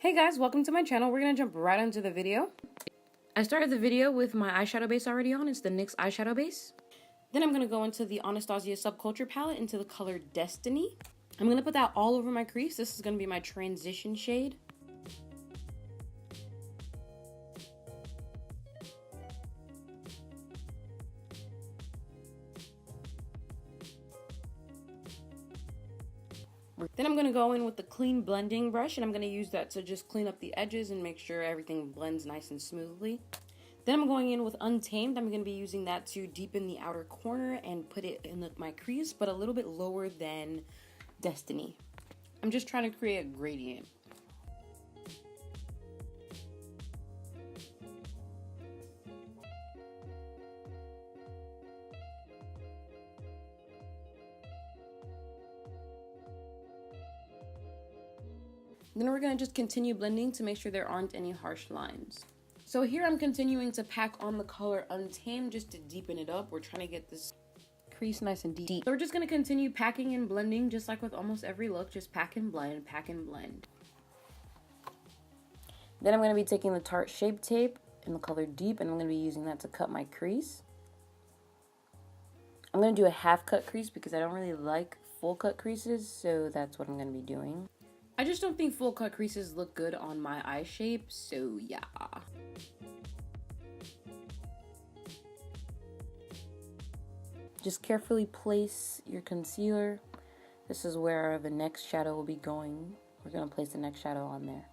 Hey guys, welcome to my channel. We're going to jump right into the video. I started the video with my eyeshadow base already on. It's the NYX eyeshadow base. Then I'm going to go into the Anastasia Subculture palette into the color Destiny. I'm going to put that all over my crease. This is going to be my transition shade. Then I'm going to go in with the clean blending brush, and I'm going to use that to just clean up the edges and make sure everything blends nice and smoothly. Then I'm going in with Untamed. I'm going to be using that to deepen the outer corner and put it in my crease, but a little bit lower than Destiny. I'm just trying to create a gradient. Then we're going to just continue blending to make sure there aren't any harsh lines. So here I'm continuing to pack on the color Untamed just to deepen it up. We're trying to get this crease nice and deep. So we're just going to continue packing and blending just like with almost every look. Just pack and blend, pack and blend. Then I'm going to be taking the Tarte Shape Tape in the color Deep, and I'm going to be using that to cut my crease. I'm going to do a half cut crease because I don't really like full cut creases, so that's what I'm going to be doing. I just don't think full cut creases look good on my eye shape, so yeah. Just carefully place your concealer. This is where the next shadow will be going. We're going to place the next shadow on there.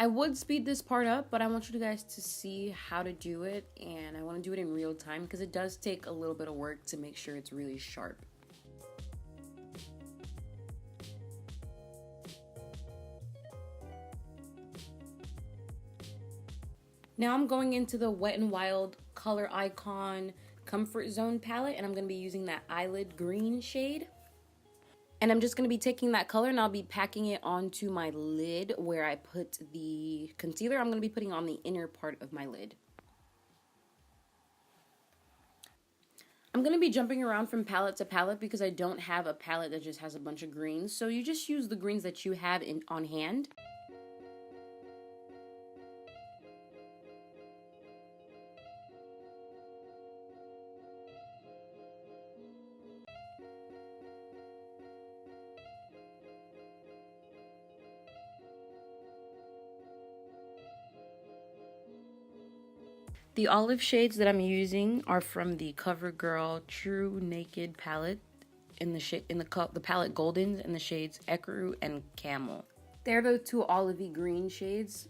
I would speed this part up, but I want you guys to see how to do it, and I want to do it in real time because it does take a little bit of work to make sure it's really sharp. Now I'm going into the Wet n Wild Color Icon Comfort Zone palette, and I'm going to be using that eyelid green shade. And I'm just going to be taking that color and I'll be packing it onto my lid where I put the concealer. I'm going to be putting on the inner part of my lid. I'm going to be jumping around from palette to palette because I don't have a palette that just has a bunch of greens. So you just use the greens that you have on hand. The olive shades that I'm using are from the Covergirl True Naked palette in the palette Goldens in the shades Ecru and Camel. They're the two olivey green shades.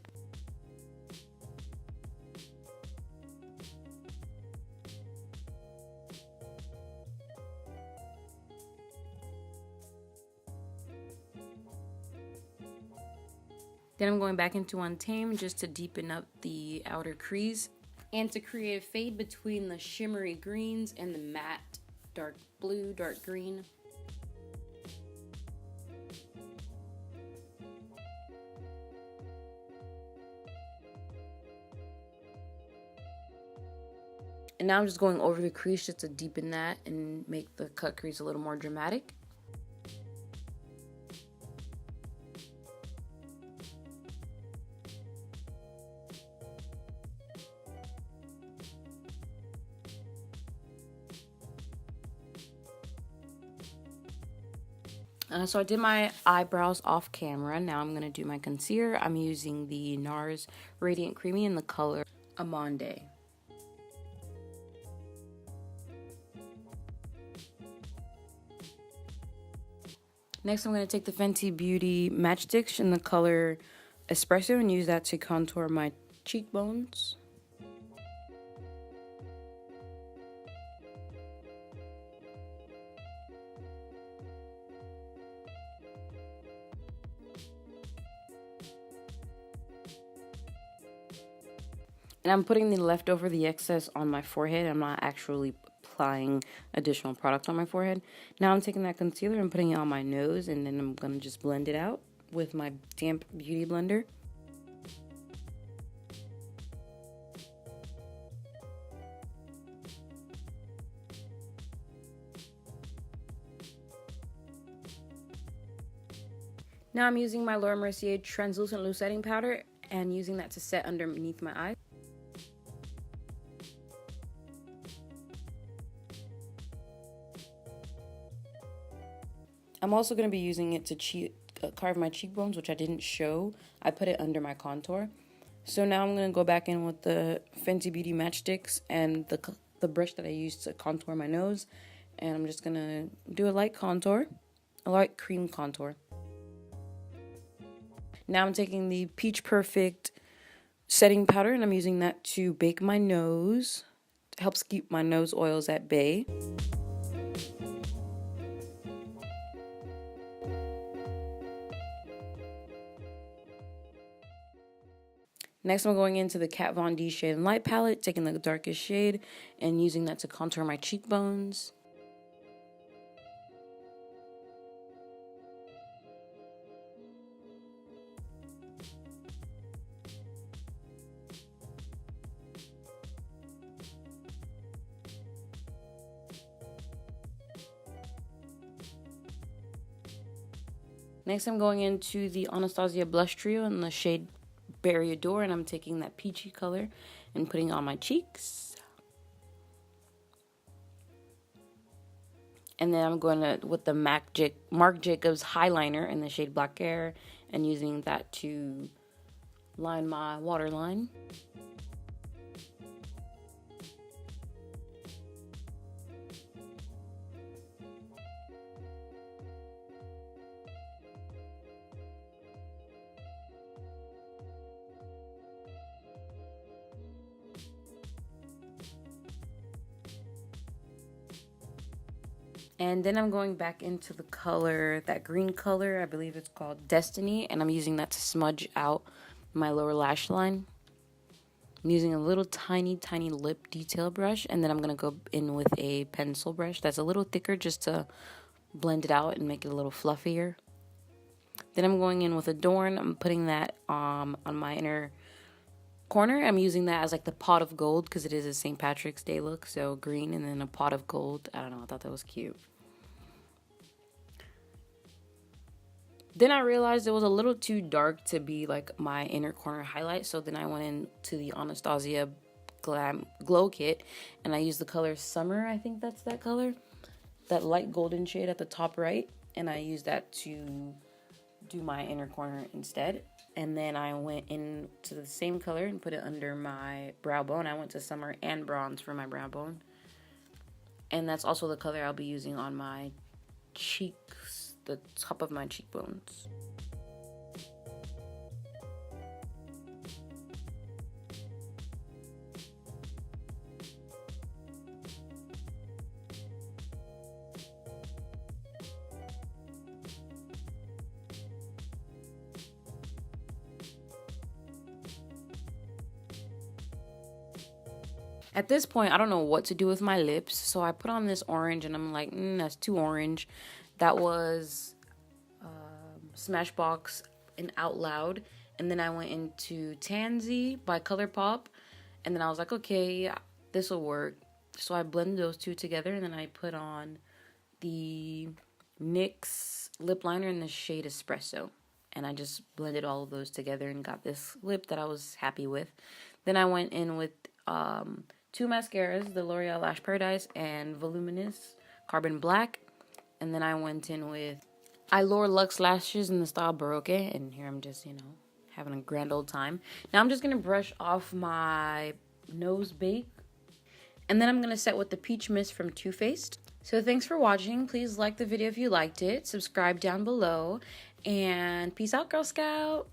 Then I'm going back into Untamed just to deepen up the outer crease and to create a fade between the shimmery greens and the matte dark blue, dark green. And now I'm just going over the crease just to deepen that and make the cut crease a little more dramatic. So I did my eyebrows off camera. Now I'm going to do my concealer. I'm using the Nars Radiant Creamy in the color Amande. Next I'm going to take the Fenty Beauty Matchstix in the color Espresso and use that to contour my cheekbones. And I'm putting the excess on my forehead. I'm not actually applying additional product on my forehead. Now I'm taking that concealer and putting it on my nose, and then I'm going to just blend it out with my damp beauty blender. Now I'm using my Mercier translucent loose setting powder and using that to set underneath my eyes. I'm also going to be using it to carve my cheekbones, which I didn't show. I put it under my contour. So now I'm going to go back in with the Fenty Beauty Matchstix and the brush that I used to contour my nose. And I'm just going to do a light contour, a light cream contour. Now I'm taking the Peach Perfect setting powder and I'm using that to bake my nose. It helps keep my nose oils at bay. Next, I'm going into the Kat Von D Shade and Light palette, taking the darkest shade and using that to contour my cheekbones. Next, I'm going into the Anastasia Blush Trio in the shade Berry Adore, and I'm taking that peachy color and putting it on my cheeks. And then I'm going to with the Marc Jacobs Highliner in the shade Black Air and using that to line my waterline. And then I'm going back into the color, that green color, I believe it's called Destiny, and I'm using that to smudge out my lower lash line. I'm using a little tiny lip detail brush, and then I'm going to go in with a pencil brush that's a little thicker just to blend it out and make it a little fluffier. Then I'm going in with Adorn. I'm putting that on my inner corner. I'm using that as like the pot of gold because it is a St. Patrick's Day look, so green and then a pot of gold. I don't know, I thought that was cute. Then I realized it was a little too dark to be like my inner corner highlight, so then I went into the Anastasia Glow Kit and I used the color Summer, I think that's that color, that light golden shade at the top right, and I used that to do my inner corner instead. And then I went into the same color and put it under my brow bone. I went to Summer and Bronze for my brow bone. And that's also the color I'll be using on my cheeks, the top of my cheekbones. At this point, I don't know what to do with my lips, so I put on this orange, and I'm like, that's too orange. That was Smashbox and Out Loud, and then I went into Tansy by ColourPop, and then I was like, okay, this will work. So I blended those two together, and then I put on the NYX Lip Liner in the shade Espresso, and I just blended all of those together and got this lip that I was happy with. Then I went in with two mascaras, the L'Oreal Lash Paradise and Voluminous Carbon Black. And then I went in with Eyelure Luxe Lashes in the style Baroque. And here I'm just, having a grand old time. Now I'm just going to brush off my nose bake. And then I'm going to set with the Peach Mist from Too Faced. So thanks for watching. Please like the video if you liked it. Subscribe down below. And peace out, Girl Scout.